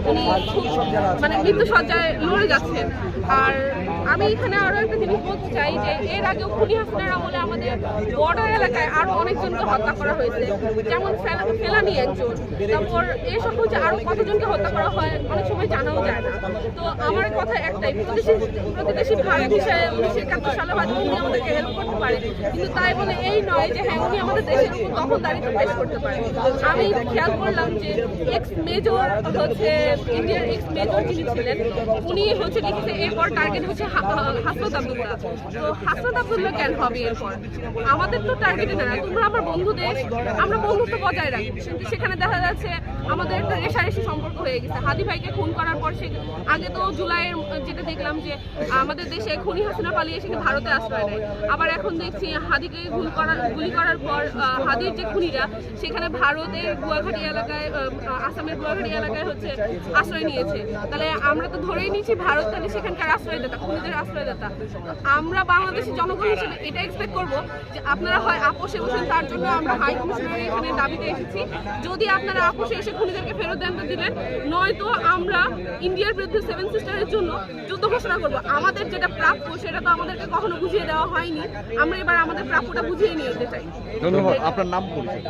উনি খুব মানে মৃত্যুসজ্জায় লড়ে যাচ্ছেন। আর আমি এখানে আরো একটা জিনিস বলতে চাই যে এর আগেও খুনি হাসিনার আমলে আমাদের বর্ডার এলাকায় আরো অনেকজনকে হত্যা করা হয়েছে, যেমন ফেলানি একজন, তারপর এসব হচ্ছে আরো কতজনকে হত্যা করা হয় অনেক সময় জানাও যায় না। তো আমার কথা একটাই, প্রতিবেশী ভাই হিসেবে 1971 সালে হয়তো উনি আমাদেরকে হেল্প করতে পারে, কিন্তু তাই বলে এই নয় যে হ্যাঁ উনি আমাদের দেশের উপর তখন দাঁড়িয়ে পেশ করতে পারে। আমি খেয়াল করলাম যে এক্স মেজর হচ্ছে ইন্ডিয়ার এক্স মেজর যিনি ছিলেন উনি হচ্ছে লিখেছে এরপর টার্গেট হচ্ছে হাসনাত আব্দুল্লাহ। তো হাসনাত আব্দুল্লাহ কেন হবে এরপর? আমাদের তো টার্গেটে না, তোমরা আমার বন্ধু দেশ, আমরা বন্ধুত্ব বজায় রাখি, কিন্তু সেখানে দেখা যাচ্ছে আমাদের একটা রেশারেশি সম্পর্ক হয়ে গেছে। হাদি ভাইকে খুন করার পর সে আগে তো জুলাইয়ের যেটা দেখলাম যে আমাদের দেশে খুনি হাসিনা পালিয়ে সেখানে ভারতে আশ্রয় নেয়, আবার এখন দেখছি হাদিকে গুলি করার পর হাদির যে খুনিরা সেখানে ভারতের গুয়াহাটি এলাকায় আসামের গুয়াহাটি এলাকায় হচ্ছে আশ্রয় নিয়েছে। তাহলে আমরা তো ধরেই নিচ্ছি ভারত তাহলে সেখানকার আশ্রয়দাতা, খুনিদের আশ্রয়দাতা। আমরা বাংলাদেশের জনগণ হিসেবে এটা এক্সপেক্ট করবো যে আপনারা হয় আপোষে বসেন, তার জন্য আমরা হাই কমিশনারের এখানে দাবিতে এসেছি। যদি আপনারা আপোষে এসে খুনিদেরকে ফেরত দেন তো দিবেন, নয়তো আমরা ইন্ডিয়ার বিরুদ্ধে 7 সিস্টারের জন্য যুদ্ধ ঘোষণা করবো। আমাদের যেটা প্রাপ্য সেটা তো আমাদেরকে কখনো বুঝিয়ে দেওয়া হয়নি, আমরা এবার আমাদের প্রাপ্যটা বুঝিয়ে নিয়ে যেতে চাই। ধন্যবাদ। আপনার নাম পরিচয়?